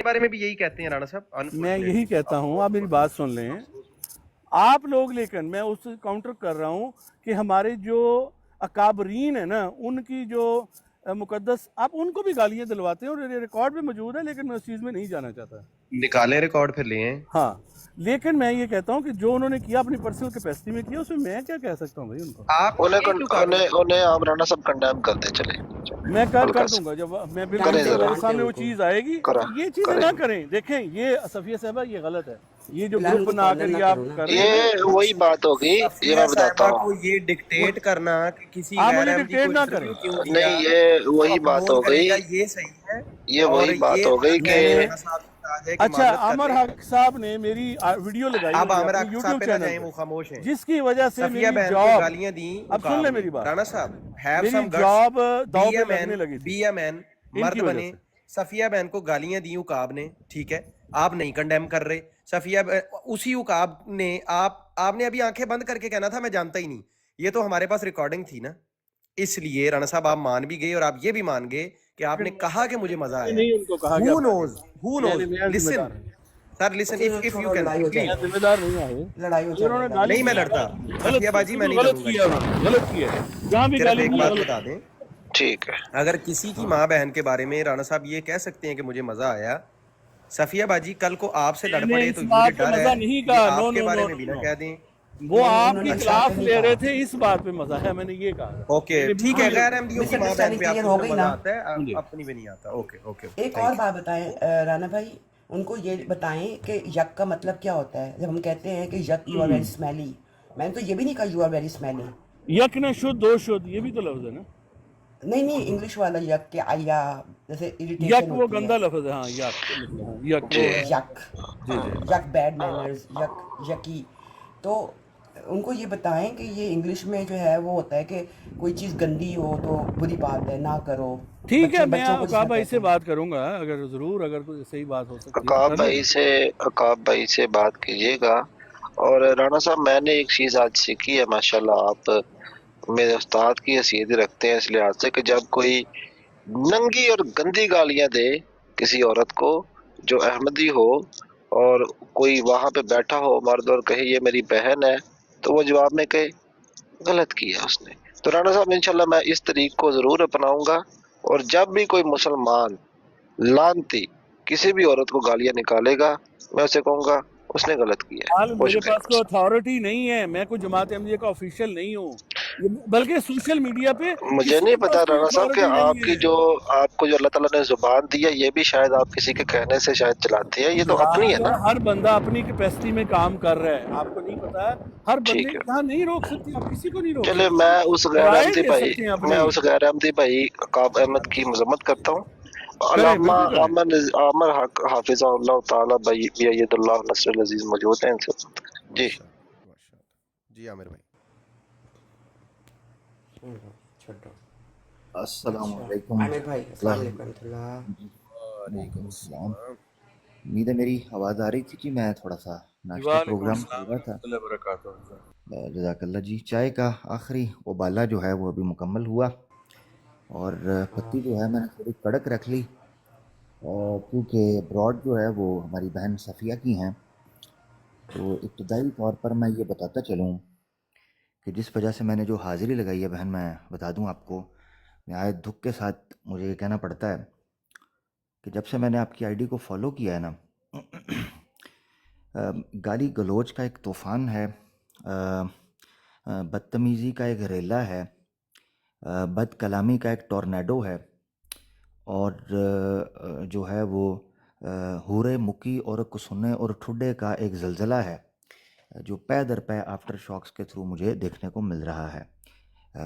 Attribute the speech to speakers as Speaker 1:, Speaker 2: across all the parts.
Speaker 1: کے بارے میں بھی یہی کہتے ہیں رانا صاحب.
Speaker 2: میں یہی کہتا ہوں, آپ میری بات سن لیں آپ لوگ, لیکن میں اس کاؤنٹر کر رہا ہوں کہ ہمارے جو اکابرین ہیں نا, ان کی جو مقدس, آپ ان کو بھی گالیاں دلواتے ہیں, اور یہ ریکارڈ پہ موجود ہے, لیکن میں اس چیز میں نہیں جانا چاہتا.
Speaker 1: نکالیں ریکارڈ پھر لیں.
Speaker 2: ہاں, لیکن میں یہ کہتا ہوں کہ جو انہوں نے کیا اپنی پرسنل کیپیسٹی میں کیا, اس میں میں کیا کہہ سکتا ہوں بھائی ان کو.
Speaker 1: آپ
Speaker 3: انہیں آپ رانا صاحب کنڈیم کر دیں. چلے
Speaker 2: میں کر دوں گا, جب میں بالکل میرے سامنے وہ چیز آئے گی. یہ چیزیں نہ کریں. دیکھیں یہ صفیہ صاحبہ یہ غلط ہے, یہ جو گروپ بنا کر یہ آپ کر رہے ہیں,
Speaker 3: یہ وہی بات ہوگی. یہ میں بتاتا ہوں,
Speaker 1: کو یہ ڈکٹیٹ کرنا کہ کسی
Speaker 2: آپ
Speaker 1: غیر
Speaker 2: مجھے
Speaker 1: احمدی
Speaker 2: ڈکٹیٹ
Speaker 1: کو
Speaker 2: نہ کریں.
Speaker 1: انٹرویو کیوں دیا,
Speaker 3: نہیں یہ وہی بات ہو گئی,
Speaker 1: یہ صحیح ہے.
Speaker 3: یہ وہی بات ہو گئی کہ
Speaker 2: اچھا, عامر حق صاحب نے میری ویڈیو لگائی
Speaker 1: اب
Speaker 2: ہوئی ہے
Speaker 1: عامر
Speaker 2: اپنی
Speaker 1: حق صاحب
Speaker 2: یوٹیوب
Speaker 1: پہ نہ
Speaker 2: چینل
Speaker 1: جائیں,
Speaker 2: پہ,
Speaker 1: وہ خاموش ہیں.
Speaker 2: جس کی وجہ سے
Speaker 1: صفیہ
Speaker 2: میری
Speaker 1: بہن کو
Speaker 2: جاب,
Speaker 1: گالیاں دیں.
Speaker 2: اب سن لیں میری بات,
Speaker 1: رانا صاحب ہیو
Speaker 2: میری
Speaker 1: سم گٹس,
Speaker 2: جاب داؤ
Speaker 1: بی
Speaker 2: پہ
Speaker 1: اے
Speaker 2: لگنے
Speaker 1: مین,
Speaker 2: لگی تھی
Speaker 1: بی اے مین,
Speaker 2: ان
Speaker 1: مرد
Speaker 2: کی وجہ
Speaker 1: بنے.
Speaker 2: سے.
Speaker 1: صفیہ بہن کو گالیاں دی عقاب نے, ٹھیک ہے, آپ نہیں کنڈیم کر رہے. صفیہ اسی عقاب نے, آپ نے ابھی آنکھیں بند کر کے کہنا تھا میں جانتا ہی نہیں. یہ تو ہمارے پاس ریکارڈنگ تھی نا, اس لیے رانا صاحب آپ مان بھی گئے, اور آپ یہ بھی مان گئے کہ آپ نے کہا کہ مجھے مزہ آیا.
Speaker 2: نہیں ان کو کہا
Speaker 1: Who knows, who knows,
Speaker 2: میں ذمہ
Speaker 1: listen
Speaker 2: دار ہوں,
Speaker 1: sir, listen if you can
Speaker 2: میں
Speaker 1: please.
Speaker 2: ذمہ دار نہیں آئے. انہوں نے گالی
Speaker 1: نہیں میں
Speaker 2: دی,
Speaker 1: لڑتا
Speaker 2: غلط
Speaker 1: صفیہ
Speaker 2: کیا,
Speaker 1: باجی, میں
Speaker 2: بالکل
Speaker 1: نہیں
Speaker 2: غلط
Speaker 1: لڑوں گا
Speaker 2: کیا,
Speaker 1: انشاءاللہ.
Speaker 2: انہوں نے غلط کیا ہے, جہاں بھی
Speaker 1: صرف
Speaker 2: گالی
Speaker 1: ایک
Speaker 2: دی
Speaker 1: بات
Speaker 2: غلط.
Speaker 1: بتا دیں,
Speaker 3: ٹھیک ہے.
Speaker 1: اگر کسی کی ماں بہن کے بارے میں رانا صاحب یہ کہہ سکتے ہیں کہ مجھے مزہ آیا, صفیہ باجی کل کو آپ سے لڑ
Speaker 2: میں نے
Speaker 1: پڑے
Speaker 2: اس
Speaker 1: تو مجھے
Speaker 2: بات پہ
Speaker 1: ڈر
Speaker 2: مزہ
Speaker 1: ہے
Speaker 2: نہیں
Speaker 1: یہ
Speaker 2: کہا, نو
Speaker 1: آپ کے
Speaker 2: نو
Speaker 1: بارے
Speaker 2: نو
Speaker 1: میں بھی نہ
Speaker 2: نو,
Speaker 1: کہہ دیں.
Speaker 2: وہ آپ کی کلاس لے رہے تھے, اس بات پہ مزہ ہے, میں نے یہ کہا.
Speaker 1: اوکے ٹھیک ہے, غیر احمدیوں کی ماں بہن پہ آپ کو مزہ آتا ہے,
Speaker 2: جی.
Speaker 1: اپنی بھی نہیں آتا. اوکے اوکے,
Speaker 4: ایک اور بات بتائیں رانا بھائی, ان کو یہ بتائیں کہ یک کا مطلب کیا ہوتا ہے. جب ہم کہتے ہیں کہ یک یو آر ویری اسمیلی, میں نے تو یہ بھی نہیں کہا یو آر ویری اسمیلی.
Speaker 2: یک نہ شد دو شد, یہ بھی تو لفظ ہے نا.
Speaker 4: نہیں انگلش والا یک کے آیا جیسے اریٹیشن
Speaker 2: یک وہ
Speaker 4: ہوتی ہے,
Speaker 2: گندا لفظ ہے, ہاں یک, یک
Speaker 4: وہ
Speaker 2: وہ
Speaker 4: یک,
Speaker 2: جی جی.
Speaker 4: یک بیڈ مینرز, یکی. تو ان کو یہ بتائیں کہ یہ انگلش میں جو ہے وہ ہوتا ہے کہ کوئی چیز گندی ہو تو بری بات ہے, نہ کرو.
Speaker 2: ٹھیک ہے, میں
Speaker 4: بچوں کو جس
Speaker 2: عقاب
Speaker 4: میں
Speaker 2: بھائی
Speaker 4: کہتے
Speaker 2: سے
Speaker 4: ہیں.
Speaker 2: بات کروں گا, اگر ضرور اگر کوئی صحیح بات ہو سکتی ہے تو
Speaker 3: عقاب
Speaker 2: کر لوں گا.
Speaker 3: بھائی سے بات کیجیے گا. اور رانا صاحب میں نے ایک چیز آج سیکھی ہے, ماشاءاللہ آپ میرے استاد کی حیثیت رکھتے ہیں اس لحاظ سے کہ جب کوئی ننگی اور گندی گالیاں دے کسی عورت کو جو احمدی ہو, اور کوئی وہاں پہ بیٹھا ہو مرد اور کہے یہ میری بہن ہے, تو وہ جواب میں کہے غلط کیا اس نے. تو رانا صاحب انشاءاللہ میں اس طریق کو ضرور اپناؤں گا, اور جب بھی کوئی مسلمان لانتی کسی بھی عورت کو گالیاں نکالے گا, میں اسے کہوں گا اس نے غلط کیا ہے.
Speaker 2: حال میرے پاس کوئی
Speaker 3: خوش
Speaker 2: اتھارٹی نہیں ہے, میں کوئی جماعت احمدیہ کا آفیشیل نہیں ہوں, بلکہ سوشل میڈیا پہ
Speaker 3: مجھے
Speaker 2: کسی
Speaker 3: نہیں
Speaker 2: کے
Speaker 3: پتا
Speaker 2: پاس کوئی
Speaker 3: رانا صاحب کہ
Speaker 2: اتھارٹی نہیں
Speaker 3: آپ کی
Speaker 2: ہے.
Speaker 3: جو آپ کو جو اللہ تعالیٰ نے زبان دی ہے, یہ بھی شاید آپ کسی کے کہنے سے شاید چلاتے ہیں, یہ تو اپنی ہے نا.
Speaker 2: ہر بندہ اپنی کیپیسٹی میں کام کر رہا ہے, آپ کو نہیں پتا ہے, ہر بندے
Speaker 3: ٹھیک ہے,
Speaker 2: یہاں نہیں روک سکتے, آپ کسی کو نہیں روک
Speaker 3: چلے
Speaker 2: سکتے.
Speaker 3: میں اس غیر
Speaker 2: رائے
Speaker 3: احمدی
Speaker 2: دے
Speaker 3: بھائی
Speaker 2: سکتے ہیں اپنی.
Speaker 3: عقاب احمد کی مذمت کرتا ہوں.
Speaker 2: کریں,
Speaker 3: علامہ
Speaker 2: بالکل کریں.
Speaker 3: عامر حافظ اللہ تعالیٰ بید اللہ نصر العزیز موجود ہیں, ان سے بات کریں. جی
Speaker 1: جی عامر بھائی.
Speaker 5: السلام علیکم.
Speaker 4: عامر بھائی السلام علیکم ورحمۃ اللہ.
Speaker 5: وعلیکم السلام. امید ہے میری آواز آ رہی تھی کہ میں تھوڑا سا ناشتہ پروگرام کر رہا تھا. جزاک اللہ جی. چائے کا آخری ابالا جو ہے وہ ابھی مکمل ہوا, اور پتی جو ہے میں نے تھوڑی کڑک رکھ لی, کیونکہ براڈ جو ہے وہ ہماری بہن صفیہ کی ہیں. تو ابتدائی طور پر میں یہ بتاتا چلوں کہ جس وجہ سے میں نے جو حاضری لگائی ہے بہن, میں بتا دوں آپ کو, نہایت دکھ کے ساتھ مجھے یہ کہنا پڑتا ہے کہ جب سے میں نے آپ کی آئی ڈی کو فالو کیا ہے نا, گالی گلوچ کا ایک طوفان ہے, بدتمیزی کا ایک ریلا ہے, بد کلامی کا ایک ٹورنیڈو ہے, اور جو ہے وہ ہورے مکی اور کسنے اور ٹھڈے کا ایک زلزلہ ہے جو پے در پے آفٹر شاکس کے تھرو مجھے دیکھنے کو مل رہا ہے.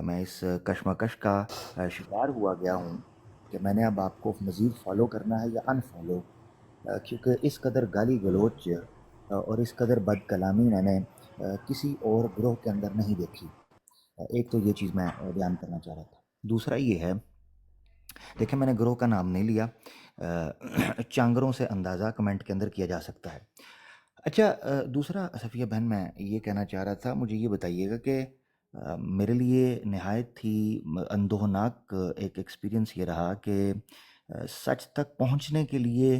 Speaker 5: میں اس کشمکش کا شکار ہوا گیا ہوں کہ میں نے اب آپ کو مزید فالو کرنا ہے یا ان فالو, کیونکہ اس قدر گالی گلوچ اور اس قدر بد کلامی میں نے کسی اور گروہ کے اندر نہیں دیکھی. ایک تو یہ چیز میں بیان کرنا چاہ رہا تھا. دوسرا یہ ہے, دیکھیں میں نے گروہ کا نام نہیں لیا, چانگروں سے اندازہ کمنٹ کے اندر کیا جا سکتا ہے. اچھا, دوسرا صفیہ بہن میں یہ کہنا چاہ رہا تھا, مجھے یہ بتائیے گا کہ میرے لیے نہایت ہی اندوہناک ایک ایکسپیرینس یہ رہا کہ سچ تک پہنچنے کے لیے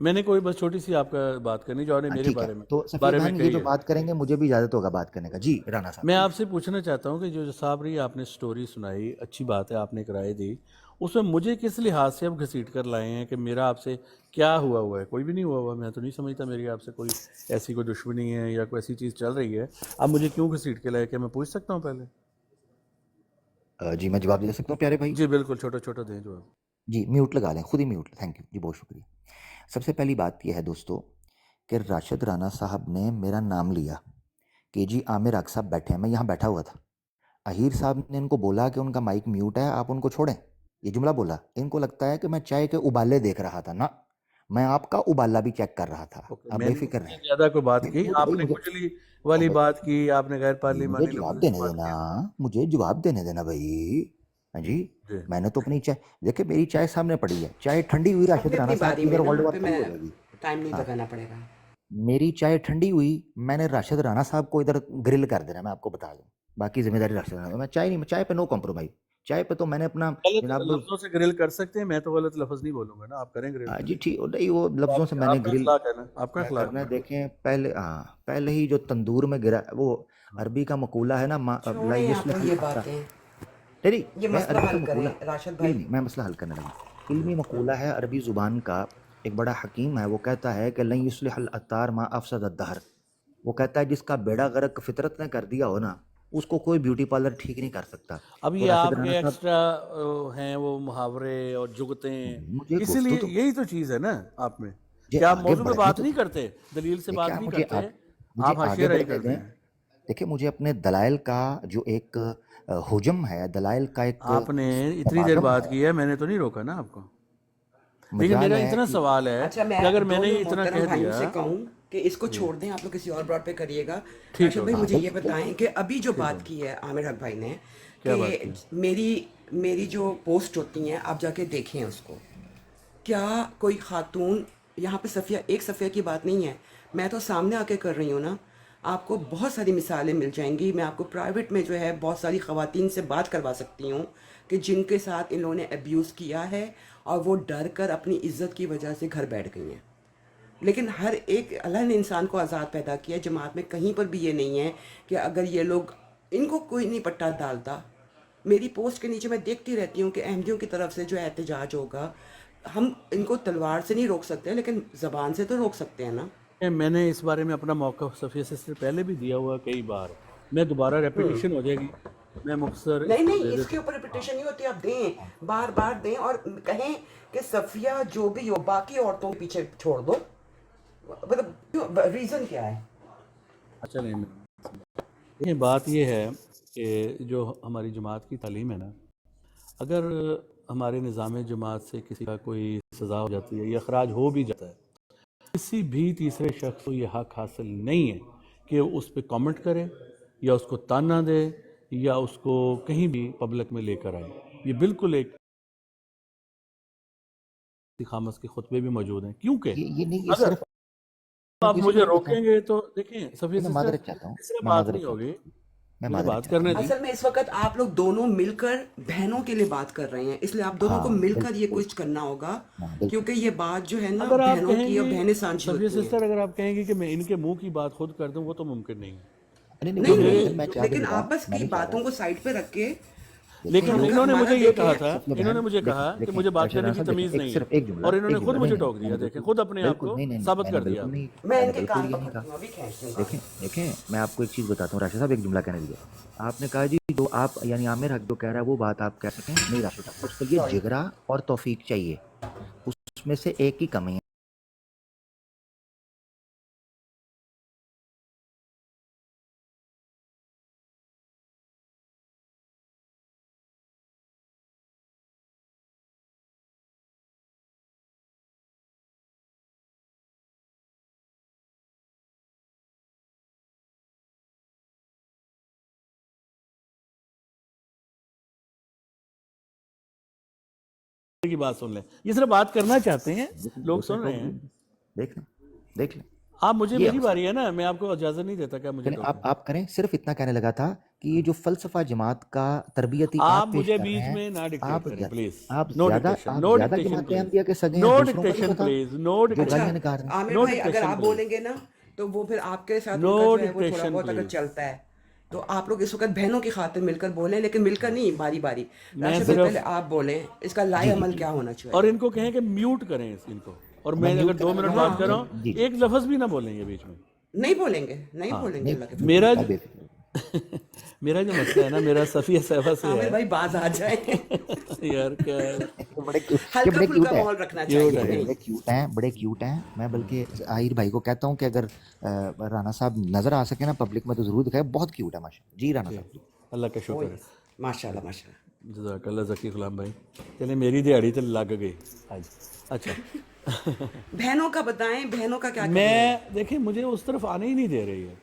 Speaker 2: میں نے کوئی بس چھوٹی سی آپ کا بات کرنی جو آپ نے میرے
Speaker 5: ٹھیک ہے
Speaker 2: بارے میں
Speaker 5: تو سفیر
Speaker 2: بارے میں
Speaker 5: بہن یہ
Speaker 2: کہی
Speaker 5: جو
Speaker 2: ہے.
Speaker 5: بات کریں گے مجھے بھی اجازت ہوگا بات کرنے کا. جی رانا صاحب.
Speaker 2: میں آپ سے پوچھنا چاہتا ہوں کہ جو صابری آپ نے سٹوری سنائی اچھی بات ہے, آپ نے کرائے دی, اس میں مجھے کس لحاظ سے اب گھسیٹ کر لائے ہیں کہ میرا آپ سے کیا ہوا ہے؟ کوئی بھی نہیں ہوا. میں تو نہیں سمجھتا میری آپ سے کوئی ایسی کوئی دشمنی ہے یا کوئی ایسی چیز چل رہی ہے. اب مجھے کیوں گھسیٹ کے لائے, کہ میں پوچھ سکتا ہوں پہلے؟
Speaker 5: جی میں جواب دے سکتا ہوں پیارے بھائی.
Speaker 2: جی بالکل, چھوٹا چھوٹا دیں جو.
Speaker 5: جی میوٹ لگا لیں, خود ہی میوٹ. تھینک یو جی, بہت شکریہ. سب سے پہلی بات یہ ہے دوستو کہ راشد رانا صاحب نے میرا نام لیا کہ جی عامر حق صاحب بیٹھے ہیں. میں یہاں بیٹھا ہوا تھا. اہیر صاحب نے ان کو بولا کہ ان کا مائک میوٹ ہے, آپ ان کو چھوڑیں. یہ جملہ بولا. ان کو لگتا ہے کہ میں چائے کے ابالے دیکھ رہا تھا. نا, میں آپ کا ابالا بھی چیک کر رہا تھا. آپ
Speaker 2: میں
Speaker 5: بے
Speaker 2: نے
Speaker 5: فکر
Speaker 2: اس سے
Speaker 5: رہیں.
Speaker 2: زیادہ کوئی بات کی,
Speaker 5: وہ تو
Speaker 2: آپ
Speaker 5: بھائی
Speaker 2: نے
Speaker 5: مجھے
Speaker 2: کچلی والی بات کی, آپ نے غیر
Speaker 5: مجھے
Speaker 2: پارلیمانی لفظ
Speaker 5: جواب دینے
Speaker 2: استعمال
Speaker 5: دینا,
Speaker 2: کیا.
Speaker 5: مجھے جواب دینے دینا بھائی. ہاں جی,
Speaker 2: جی
Speaker 5: میں نے تو اپنی چائے دیکھیں, میری چائے سامنے پڑی ہے. چائے ٹھنڈی ہوئی راشد
Speaker 4: اپنی
Speaker 5: رانا
Speaker 4: اپنی
Speaker 5: صاحب
Speaker 4: باری
Speaker 5: کی,
Speaker 4: میں
Speaker 5: ادھر
Speaker 4: نا,
Speaker 5: ورلڈ وار
Speaker 4: پھر
Speaker 5: 3
Speaker 4: میں
Speaker 5: ہو جائے گی.
Speaker 4: ٹائم نہیں
Speaker 5: ہاں,
Speaker 4: لگانا پڑے گا.
Speaker 5: میری چائے ٹھنڈی ہوئی, میں نے راشد رانا صاحب کو ادھر گرل کر دینا, میں آپ کو بتا دوں. باقی ذمہ داری راشد رانا. میں چائے نہیں, چائے پہ نو کمپرومائز. چائے پہ تو میں نے اپنا
Speaker 2: غلط
Speaker 5: جناب
Speaker 2: لفظوں سے گرل کر سکتے ہیں, میں تو غلط لفظ نہیں بولوں گا نا, آپ کریں گرل.
Speaker 5: جی ٹھیک نہیں, وہ لفظوں سے میں نے
Speaker 2: آپ کا
Speaker 5: گرل
Speaker 2: اخلاق ہے نا, آپ کا
Speaker 5: کیا
Speaker 2: اخلاق
Speaker 5: کرنا ہے.
Speaker 2: ہے.
Speaker 5: دیکھیں پہلے, پہلے ہی جو تندور میں گرا, وہ عربی کا مقولہ ہے نا, لا
Speaker 4: چھوڑیں آپ
Speaker 5: یصلح
Speaker 4: یہ
Speaker 5: الاتار.
Speaker 4: باتیں,
Speaker 5: نہیں,
Speaker 4: یہ
Speaker 5: میں
Speaker 4: مسئلہ
Speaker 5: عربی کا
Speaker 4: حل
Speaker 5: مقولہ,
Speaker 4: کریں راشد
Speaker 5: نہیں
Speaker 4: بھائی.
Speaker 5: نہیں, میں مسئلہ حل کرنے لگا. علمی مقولہ ہے عربی زبان کا, ایک بڑا حکیم ہے, وہ کہتا ہے کہ لن یصلح الاتار ما افسد الدہر. وہ کہتا ہے جس کا بیڑا غرق فطرت نے کر دیا ہو نا, اس کو کوئی بیوٹی پارلر ٹھیک نہیں کر سکتا.
Speaker 2: اب
Speaker 5: تو
Speaker 2: یہ
Speaker 5: راشد
Speaker 2: آپ
Speaker 5: رانا
Speaker 2: کے
Speaker 5: صاحب,
Speaker 2: ایکسٹرا ہیں وہ محاورے اور جگتیں,
Speaker 5: مجھے
Speaker 2: اسی
Speaker 5: گفتگو
Speaker 2: لیے
Speaker 5: تو
Speaker 2: یہی تو چیز ہے نا آپ میں,
Speaker 5: مجھے
Speaker 2: کہ آپ
Speaker 5: آگے
Speaker 2: موضوع پہ
Speaker 5: بڑھنے
Speaker 2: بات
Speaker 5: تو
Speaker 2: نہیں
Speaker 5: دیں.
Speaker 2: کرتے, دلیل سے
Speaker 5: دیکھیں
Speaker 2: بات
Speaker 5: آپ
Speaker 2: نہیں
Speaker 5: مجھے
Speaker 2: کرتے,
Speaker 5: مجھے
Speaker 2: آپ حاشیہ
Speaker 5: آگے
Speaker 2: رائی
Speaker 5: بڑھنے
Speaker 2: کرتے
Speaker 5: دیں.
Speaker 2: ہیں.
Speaker 5: دیکھیں مجھے اپنے دلائل کا جو ایک حجم ہے, دلائل کا ایک
Speaker 2: آپ نے اتنی دیر
Speaker 5: تمازن
Speaker 2: بات
Speaker 5: ہے.
Speaker 2: کی ہے, میں نے تو نہیں روکا نا آپ کو. لیکن
Speaker 5: مجال
Speaker 2: میرا
Speaker 5: ہے
Speaker 2: اتنا
Speaker 5: کہ
Speaker 2: سوال ہے
Speaker 4: اچھا میں
Speaker 2: کہ اگر میں نے
Speaker 4: دونوں
Speaker 2: اتنا
Speaker 4: محترم
Speaker 2: کہہ
Speaker 4: بھائیوں
Speaker 2: دیا.
Speaker 4: سے کہوں کہ اس کو
Speaker 2: جی
Speaker 4: چھوڑ دیں, آپ لوگ کسی اور بات پہ کریے گا.
Speaker 2: ٹھیک ہے,
Speaker 4: راشد بھائی
Speaker 2: اوکے,
Speaker 4: مجھے یہ
Speaker 5: بالکل
Speaker 4: بتائیں
Speaker 5: بالکل.
Speaker 4: کہ ابھی جو
Speaker 2: ٹھیک ہے.
Speaker 4: بات کی ہے عامر حق بھائی نے,
Speaker 2: کیا
Speaker 4: کہ
Speaker 2: بات کی؟
Speaker 4: میری جو پوسٹ ہوتی ہیں آپ جا کے دیکھیں اس کو. کیا کوئی خاتون یہاں پہ صفیہ, ایک صفیہ کی بات نہیں ہے, میں تو سامنے آ کے کر رہی ہوں نا. آپ کو بہت ساری مثالیں مل جائیں گی. میں آپ کو پرائیویٹ میں جو ہے بہت ساری خواتین سے بات کروا سکتی ہوں کہ جن کے ساتھ ان لوگوں نے ابیوز کیا ہے اور وہ ڈر کر اپنی عزت کی وجہ سے گھر بیٹھ گئی ہیں. لیکن ہر ایک, اللہ نے انسان کو آزاد پیدا کیا ہے. جماعت میں کہیں پر بھی یہ نہیں ہے کہ اگر یہ لوگ, ان کو کوئی نہیں پٹا ڈالتا. میری پوسٹ کے نیچے میں دیکھتی رہتی ہوں کہ احمدیوں کی طرف سے جو احتجاج ہوگا, ہم ان کو تلوار سے نہیں روک سکتے لیکن زبان سے تو روک سکتے ہیں نا.
Speaker 2: میں نے اس بارے میں اپنا موقف صفیہ سے پہلے بھی دیا ہوا کئی بار, میں دوبارہ ریپیٹیشن ہو جائے گی, میں مختصر اس
Speaker 4: نہیں
Speaker 2: کو دے
Speaker 4: نہیں, اس
Speaker 2: دیتا
Speaker 4: کے اوپر ریپیٹیشن نہیں ہوتی, آپ دیں, بار بار دیں اور کہیں کہ صفیہ جو بھی ہو باقی عورتوں کے پیچھے چھوڑ دو. مطلب ریزن کیا ہے؟
Speaker 2: ہوں. چلیں, دیکھیں بات یہ ہے کہ جو ہماری جماعت کی تعلیم ہے نا, اگر ہمارے نظام جماعت سے کسی کا کوئی سزا ہو جاتی ہے یا اخراج ہو بھی جاتا ہے, کسی بھی تیسرے شخص کو یہ حق حاصل نہیں ہے کہ اس پہ کامنٹ کرے یا اس کو تانا دے یا اس کو کہیں بھی پبلک میں لے کر آئے. یہ بالکل ایک خامس کے خطبے بھی موجود ہیں, کیونکہ
Speaker 5: یہ نہیں, یہ
Speaker 2: اگر
Speaker 5: صرف
Speaker 2: آپ
Speaker 5: کسی کو
Speaker 2: مجھے
Speaker 5: نہیں بتاؤں.
Speaker 2: روکیں گے تو دیکھیں صفیہ
Speaker 5: میں
Speaker 2: سسٹر,
Speaker 5: معذرت چاہتا ہوں,
Speaker 2: اس سے
Speaker 5: میں
Speaker 2: بات
Speaker 5: معذرت
Speaker 2: نہیں
Speaker 5: چاہتا
Speaker 2: ہوگی,
Speaker 5: ہوں, میں
Speaker 2: مجھے
Speaker 5: معذرت
Speaker 2: بات
Speaker 5: چاہتا
Speaker 2: کرنے
Speaker 5: ہوں.
Speaker 2: دیں.
Speaker 4: اصل میں اس وقت آپ لوگ دونوں مل کر بہنوں کے لیے بات کر رہے ہیں, اس لیے آپ دونوں
Speaker 5: ہاں
Speaker 4: کو مل کر یہ
Speaker 5: بالکل,
Speaker 4: کچھ کرنا ہوگا,
Speaker 5: ہاں بالکل.
Speaker 4: کیونکہ یہ بات جو ہے نا
Speaker 2: اگر آپ
Speaker 4: بہنوں
Speaker 2: کہیں
Speaker 4: کی, اور
Speaker 2: گی
Speaker 4: بہنیں سانجھی
Speaker 2: صفیہ
Speaker 4: ہوتی ہیں.
Speaker 2: سسٹر, اگر آپ کہیں گی کہ میں ان کے منہ کی بات خود کر دوں, وہ تو ممکن نہیں ہے.
Speaker 5: نہیں نہیں,
Speaker 2: جو
Speaker 5: وہ
Speaker 4: نہیں
Speaker 5: نہیں,
Speaker 2: میرے
Speaker 5: پھر میں
Speaker 4: نہیں,
Speaker 5: چاہ بھی
Speaker 4: لیکن
Speaker 5: نہیں رہا,
Speaker 4: آپ بس
Speaker 5: میں
Speaker 4: کی
Speaker 5: نہیں چاہ رہا.
Speaker 4: باتوں کو سائڈ پہ رکھ کے
Speaker 5: دیکھیں
Speaker 2: لیکن انہوں نے
Speaker 4: ہمارا
Speaker 2: مجھے یہ
Speaker 4: دیکھیں.
Speaker 2: کہا تھا,
Speaker 5: صفیہ
Speaker 2: انہوں نے
Speaker 5: بہن,
Speaker 2: مجھے
Speaker 5: دیکھیں
Speaker 2: کہا کہ
Speaker 5: دیکھیں
Speaker 2: مجھے بات
Speaker 5: راشد
Speaker 2: کرنے
Speaker 5: رانا
Speaker 2: کی
Speaker 5: صاحب, دیکھیں
Speaker 2: تمیز
Speaker 5: ایک
Speaker 2: نہیں ہے,
Speaker 5: صرف ایک جملہ,
Speaker 2: اور انہوں نے
Speaker 5: ایک
Speaker 2: خود
Speaker 5: جملہ.
Speaker 2: مجھے
Speaker 5: نہیں نہیں,
Speaker 2: ٹوک
Speaker 5: میں
Speaker 2: دیا.
Speaker 5: نے
Speaker 2: دیکھیں
Speaker 5: بالکل
Speaker 2: خود اپنے آپ
Speaker 5: بالکل
Speaker 2: کو
Speaker 5: نہیں نہیں نہیں,
Speaker 2: ثابت
Speaker 5: میں نے
Speaker 2: کر دیا
Speaker 5: بالکل
Speaker 2: آپ نے.
Speaker 5: نہیں,
Speaker 4: میں
Speaker 5: میں
Speaker 4: ان
Speaker 5: نے
Speaker 4: کے
Speaker 5: بالکل
Speaker 4: کان
Speaker 5: یہ نہیں
Speaker 4: پکڑتی
Speaker 5: کہا.
Speaker 4: ہوں, ابھی کھینچتی ہوں
Speaker 5: دیکھیں
Speaker 4: کان.
Speaker 5: دیکھیں, میں آپ کو ایک چیز بتاتا ہوں راشد صاحب, ایک جملہ کہنے دیجیے. آپ نے کہا جی جو آپ یعنی عامر حق جو کہہ رہا ہے وہ بات آپ کہہ سکیں. نہیں راشد صاحب, اس کے لیے
Speaker 4: سوری.
Speaker 5: جگرا اور توفیق چاہیے, اس میں سے ایک کی کمی ہے.
Speaker 2: کی بات سن لیں, یہ صرف بات کرنا چاہتے ہیں, لوگ
Speaker 5: دوسرے
Speaker 2: سن رہے
Speaker 5: ٹوک
Speaker 2: ہیں.
Speaker 5: دیجیے, دیکھ لیں دیکھ لیں.
Speaker 2: آپ مجھے
Speaker 5: یہ
Speaker 2: میری باری ہے نا، میں آپ کو اجازت نہیں دیتا کہ مجھے
Speaker 5: چلیں
Speaker 2: ٹوکیں.
Speaker 5: آپ کریں. صرف اتنا کہنے لگا تھا کہ یہ جو فلسفہ جماعت کا تربیتی
Speaker 2: آپ
Speaker 5: آپ پیش
Speaker 2: مجھے
Speaker 5: کر رہے
Speaker 2: بیچ
Speaker 5: ہیں،
Speaker 2: میں نہ ڈکٹیٹ
Speaker 5: آپ
Speaker 2: کریں پلیز.
Speaker 5: آپ
Speaker 2: نو
Speaker 5: زیادہ
Speaker 2: ڈکٹیشن، نو
Speaker 5: جماعت
Speaker 2: ڈکٹیشن
Speaker 5: احمدیہ
Speaker 2: پلیز،
Speaker 5: کے سگے ہیں،
Speaker 2: نو
Speaker 5: دوسروں کا
Speaker 2: ڈکٹیشن
Speaker 5: نہیں پتا
Speaker 2: پلیز، نو
Speaker 5: جو
Speaker 2: ڈکٹیشن،
Speaker 5: گالیاں
Speaker 4: اچھا
Speaker 5: نکال رہے ہیں.
Speaker 4: عامر
Speaker 2: نو
Speaker 4: بھائی اگر
Speaker 2: ڈکٹیشن
Speaker 4: آپ
Speaker 2: پلیز،
Speaker 4: بولیں گے نا تو وہ پھر آپ کے ساتھ ان
Speaker 2: نو
Speaker 4: کا جو ہے وہ تھوڑا
Speaker 2: ڈکٹیشن
Speaker 4: بہت اگر
Speaker 2: پلیز.
Speaker 4: چلتا ہے تو آپ لوگ اس وقت بہنوں کی خاطر مل کر بولیں، لیکن مل کر نہیں، باری باری.
Speaker 2: میں
Speaker 4: راشد بھائی
Speaker 2: صرف
Speaker 4: پہلے آپ بولیں اس کا لائے
Speaker 5: جی
Speaker 4: عمل کیا ہونا
Speaker 2: اور
Speaker 4: چاہیے.
Speaker 2: ان کو کہیں کہ میوٹ کریں ان کو، اور
Speaker 5: میں
Speaker 2: میں اگر
Speaker 5: میوٹ
Speaker 2: 2
Speaker 5: کرنے
Speaker 2: منٹ
Speaker 5: لگا
Speaker 2: بات کر رہا
Speaker 5: ہوں.
Speaker 2: ہوں
Speaker 5: جی جی
Speaker 2: ایک لفظ بھی نہ بولیں گے بیچ میں.
Speaker 4: نہیں بولیں گے، نہیں
Speaker 2: ہاں
Speaker 4: بولیں گے، اللہ کے
Speaker 5: نہیں
Speaker 2: میرا
Speaker 5: آپ بے فکر.
Speaker 2: میرا جو مسئلہ ہے نا، میرا صفیہ صاحبہ سے
Speaker 4: عامر
Speaker 2: ہے.
Speaker 4: بھائی باز آ جائیں.
Speaker 2: یار کیا ہے،
Speaker 5: بڑے یہ
Speaker 4: ہلکا
Speaker 5: بڑے
Speaker 4: پھلکا
Speaker 5: کیوٹ ہیں،
Speaker 4: ماحول رکھنا
Speaker 2: کیوٹ
Speaker 4: چاہیے.
Speaker 2: ہے.
Speaker 5: بڑے کیوٹ ہیں، بڑے کیوٹ ہیں. میں بلکہ آہیر بھائی کو کہتا ہوں کہ اگر رانا صاحب نظر آ سکے نا پبلک میں تو ضرور دکھائے. بہت کیوٹ ہے ماشاء اللہ. جی رانا
Speaker 2: ٹھیک،
Speaker 5: صاحب.
Speaker 2: اللہ کا
Speaker 4: اوہ
Speaker 2: شکر ہے.
Speaker 4: ماشاء اللہ ماشاء اللہ.
Speaker 2: جزاک اللہ ذکی غلام بھائی. چلیں میری دیہڑی تو لگ گئی آج. اچھا
Speaker 4: بہنوں کا بتائیں، بہنوں کا کیا کرنا ہے.
Speaker 2: میں دیکھیں مجھے اس طرف آنے ہی نہیں دے رہی ہے.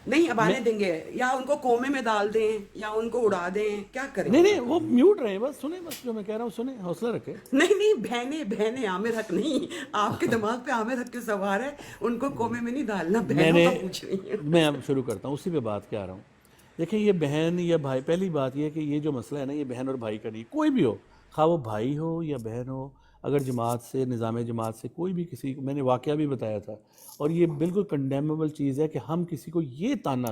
Speaker 4: نہیں اب
Speaker 2: میں
Speaker 4: آنے دیں گے، یا ان کو کومے میں ڈال دیں یا ان کو اڑا دیں، کیا کریں.
Speaker 2: نہیں وہ میوٹ رہے، بس سنیں، بس جو میں کہہ رہا ہوں سنیں، حوصلہ رکھیں.
Speaker 4: نہیں بہنیں عامر حق نہیں، آپ کے دماغ پہ عامر حق کی سوار ہے. ان کو کومے میں نہیں ڈالنا، بہنوں کا پوچھ رہی ہیں.
Speaker 2: میں اب شروع کرتا ہوں اسی پہ بات کیا آ رہا ہوں. دیکھیں یہ بہن یا بھائی، پہلی بات یہ ہے کہ یہ جو مسئلہ ہے نا، یہ بہن اور بھائی کا نہیں، کوئی بھی ہو، خواہ وہ بھائی ہو یا بہن ہو. اگر جماعت سے، نظام جماعت سے کوئی بھی کسی، میں نے واقعہ بھی بتایا تھا، اور یہ بالکل کنڈیمیبل چیز ہے کہ ہم کسی کو یہ تانا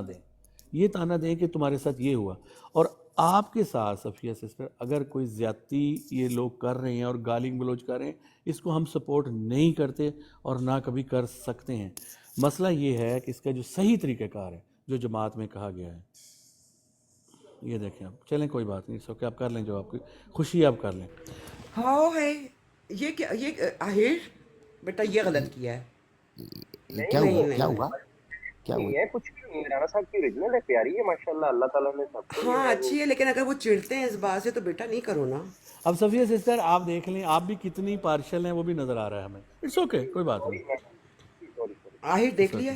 Speaker 2: دیں کہ تمہارے ساتھ یہ ہوا. اور آپ کے ساتھ صفیہ سسٹر اگر کوئی زیادتی یہ لوگ کر رہے ہیں اور گالی گلوچ کر رہے ہیں، اس کو ہم سپورٹ نہیں کرتے اور نہ کبھی کر سکتے ہیں. مسئلہ یہ ہے کہ اس کا جو صحیح طریقہ کار ہے جو جماعت میں کہا گیا ہے، یہ دیکھیں آپ. چلیں کوئی بات نہیں، سو کہ آپ کر لیں جو آپ کی خوشی آپ کر لیں.
Speaker 4: ہاؤ ہے یہ کیا، یہ آہر بیٹا یہ غلط کیا ہے.
Speaker 5: کیا
Speaker 4: نہیں
Speaker 5: ہوا، کیا
Speaker 4: نہیں
Speaker 5: ہوا، کیا ہوا.
Speaker 6: نہیں ہے کچھ بھی نہیں. رانا صاحب کی اوریجنل ہے، پیاری ہے ماشاءاللہ. اللہ تعالیٰ نے سب کو
Speaker 4: ہاں اچھی ہے، لیکن اگر وہ چڑھتے ہیں اس بات سے تو بیٹا نہیں کرو نا.
Speaker 2: اب صفیہ سسٹر آپ دیکھ لیں، آپ بھی کتنی پارشل ہیں وہ بھی نظر آ رہا ہے ہمیں. اٹس اوکے، کوئی بات نہیں.
Speaker 6: سوری
Speaker 4: آہر
Speaker 2: اٹس
Speaker 4: دیکھ
Speaker 2: اوکے،
Speaker 4: لیا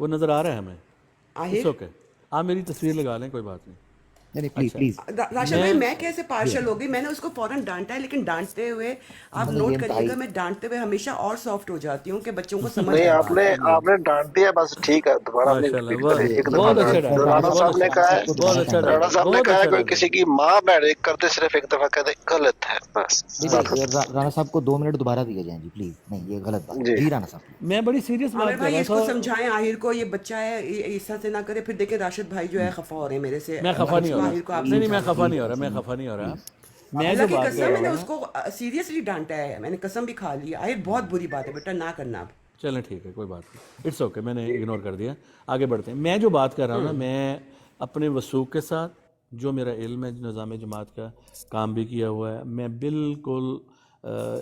Speaker 2: وہ نظر آ رہا ہے ہمیں. اٹس
Speaker 4: آہر.
Speaker 2: اوکے، آپ میری تصویر لگا لیں، کوئی بات نہیں.
Speaker 5: نہیں پلیز
Speaker 2: اچھا
Speaker 5: پلیز.
Speaker 4: راشد بھائی میں کیسے پارشل ہو گئی. میں نے اس کو فوراً ڈانٹا ہے، لیکن ڈانٹتے ہوئے آپ
Speaker 5: مطلب یہ
Speaker 4: نوٹ کریے
Speaker 5: انتہائی
Speaker 4: گا میں ڈانٹتے ہوئے ہمیشہ اور سافٹ ہو جاتی ہوں کہ بچوں کو سمجھ
Speaker 3: نہیں
Speaker 4: آئے
Speaker 3: آپ
Speaker 4: بات.
Speaker 3: نے ڈانٹ دیا بس ٹھیک ہے، دوبارہ نہیں
Speaker 2: ماشاء اللہ،
Speaker 3: ریپیٹ
Speaker 2: بہت
Speaker 3: کریں. ایک دفعہ
Speaker 2: بہت اچھا
Speaker 3: ڈانٹ
Speaker 2: ڈانٹا،
Speaker 3: رانا
Speaker 2: بہت
Speaker 3: صاحب نے کہا ہے،
Speaker 5: کو
Speaker 2: بہت
Speaker 5: دوبارہ
Speaker 2: اچھا
Speaker 5: ٹائم
Speaker 3: رانا
Speaker 2: ڈانٹا،
Speaker 5: دیں.
Speaker 3: صاحب نے
Speaker 2: بہت
Speaker 3: کہا ہے
Speaker 2: اچھا
Speaker 3: کوئی
Speaker 2: ڈانٹا.
Speaker 3: کسی کی ماں بہن ایک کرتے صرف ایک دفعہ کہتے غلط ہے، بس بات
Speaker 5: نہیں
Speaker 3: ختم.
Speaker 5: رانا صاحب کو 2 منٹ دوبارہ دیے جائیں جی پلیز. نہیں یہ غلط بات ہے.
Speaker 3: جی
Speaker 5: جی رانا صاحب.
Speaker 2: میں بڑی سیریس
Speaker 4: عامر
Speaker 2: بات کر
Speaker 4: بھائی
Speaker 2: رہا
Speaker 4: اس کو
Speaker 2: تھا.
Speaker 4: سمجھائیں آہر کو، یہ بچہ ہے، اس طرح سے نہ کرے. پھر دیکھیں راشد بھائی جو ہے خفا ہو رہے ہیں میرے سے.
Speaker 2: میں خفا نہیں
Speaker 4: اس
Speaker 2: ہو
Speaker 4: کو
Speaker 2: رہا،
Speaker 4: آہر کو آپ
Speaker 2: نہیں میں
Speaker 4: سمجھائیں.
Speaker 2: خفا
Speaker 5: پلیز
Speaker 2: نہیں ہو رہا، میں
Speaker 5: پلیز
Speaker 2: خفا نہیں ہو رہا.
Speaker 5: پلیز.
Speaker 2: میں
Speaker 4: اللہ
Speaker 2: جو
Speaker 4: کی
Speaker 2: بات کر
Speaker 4: قسم
Speaker 2: رہا
Speaker 4: میں نے
Speaker 2: ہوں
Speaker 4: اس
Speaker 2: نا،
Speaker 4: کو سیریسلی ڈانٹا ہے، میں نے قسم بھی کھا لی. آہر بہت بری بات ہے بیٹا، نہ کرنا. اب
Speaker 2: چلیں ٹھیک ہے، کوئی بات نہیں. اٹس اوکے، میں نے اگنور کر دیا. آگے بڑھتے ہیں. میں جو بات کر رہا ہوں نا، میں اپنے وثوق کے ساتھ جو میرا علم ہے نظام جماعت کا، کام بھی کیا ہوا ہے، میں بالکل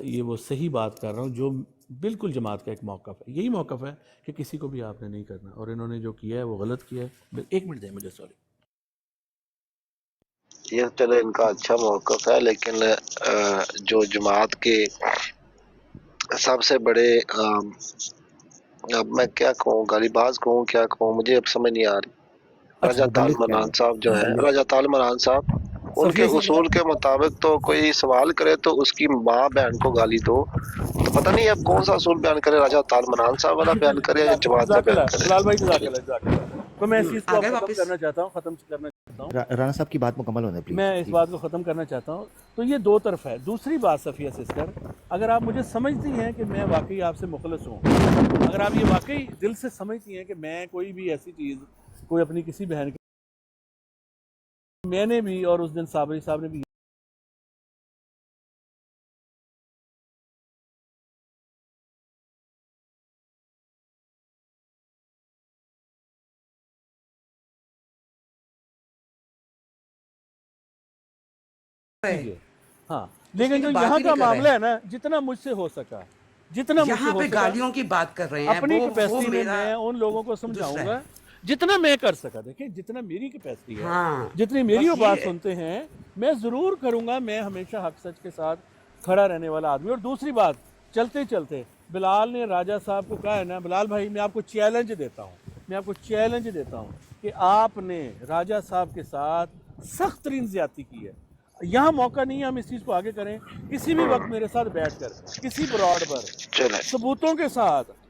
Speaker 2: یہ وہ صحیح بات کر رہا ہوں جو بالکل جماعت کا ایک موقف ہے. یہی موقف ہے کہ کسی کو بھی آپ نے نہیں کرنا، اور انہوں نے جو کیا ہے وہ غلط کیا ہے. ایک منٹ دیں مجھے، سوری.
Speaker 3: یہ چلو ان کا اچھا موقف ہے، لیکن جو جماعت کے سب سے بڑے اب میں کیا کہوں، گالی باز کہوں، کیا کہوں، مجھے اب سمجھ نہیں آ رہی. راجہ
Speaker 5: مبلغ کیا
Speaker 3: طالمران
Speaker 5: ہے؟
Speaker 3: صاحب جو ہے،
Speaker 5: مبلغ.
Speaker 3: راجہ طالمران صاحب، ان کے
Speaker 2: صفیہ سے
Speaker 3: اصول کے مطابق تو کوئی سوال کرے تو اس کی ماں بہن کو گالی دو. تو پتہ نہیں اب کون سا اصول بیان کرے، راجہ طالمران صاحب والا بیان کرے یا جماعت کا
Speaker 2: جزاک
Speaker 3: بیان
Speaker 2: اللہ
Speaker 3: کرے.
Speaker 2: بلال بھائی، جزاک اللہ، جزاک اللہ. تو میں اس چیز کو
Speaker 4: آ
Speaker 2: اب
Speaker 4: گئے
Speaker 2: ختم
Speaker 4: واپس.
Speaker 2: کرنا چاہتا ہوں.
Speaker 5: رانا صاحب کی بات مکمل ہونے پلیز.
Speaker 2: میں اس بات کو ختم کرنا چاہتا ہوں. تو یہ دو طرف ہے. دوسری بات صفیہ سسٹر، اگر آپ مجھے سمجھتی ہیں کہ میں واقعی آپ سے مخلص ہوں، اگر آپ یہ واقعی دل سے سمجھتی ہیں کہ میں کوئی بھی ایسی چیز کوئی اپنی کسی بہن کی، میں نے بھی، اور اس دن صابری صاحب نے بھی کیجیے. ہاں، لیکن جو
Speaker 4: بات
Speaker 2: یہاں
Speaker 4: ہی
Speaker 2: کا
Speaker 4: نہیں کر رہے.
Speaker 2: معاملہ ہے نا، جتنا مجھ سے ہو سکا، جتنا مجھ سے
Speaker 4: یہاں
Speaker 2: ہو
Speaker 4: پہ
Speaker 2: سکا،
Speaker 4: گالیوں کی بات کر رہے ہیں،
Speaker 2: اپنی
Speaker 4: وہ
Speaker 2: کیپیسٹی میں
Speaker 4: میرا
Speaker 2: میں ان لوگوں کو
Speaker 4: دوسرا
Speaker 2: سمجھاؤں
Speaker 4: ہے.
Speaker 2: گا جتنا میں کر سکا. دیکھیں جتنا میری کیپیسٹی ہے،
Speaker 4: ہاں
Speaker 2: جتنی میری وہ
Speaker 4: بس
Speaker 2: بات
Speaker 4: یہ
Speaker 2: سنتے ہیں، میں ضرور کروں گا. میں ہمیشہ حق سچ کے ساتھ کھڑا رہنے والا آدمی. اور دوسری بات، چلتے چلتے بلال نے راجہ صاحب کو کہا ہے نا، بلال بھائی میں آپ کو چیلنج دیتا ہوں کہ آپ نے راجہ صاحب کے ساتھ سخت ترین زیادتی کی ہے. یہاں موقع نہیں ہے ہم اس چیز کو آگے کریں. کسی بھی وقت میرے ساتھ بیٹھ کر، کسی براڈ پر
Speaker 3: چلیں
Speaker 2: ثبوتوں کے ساتھ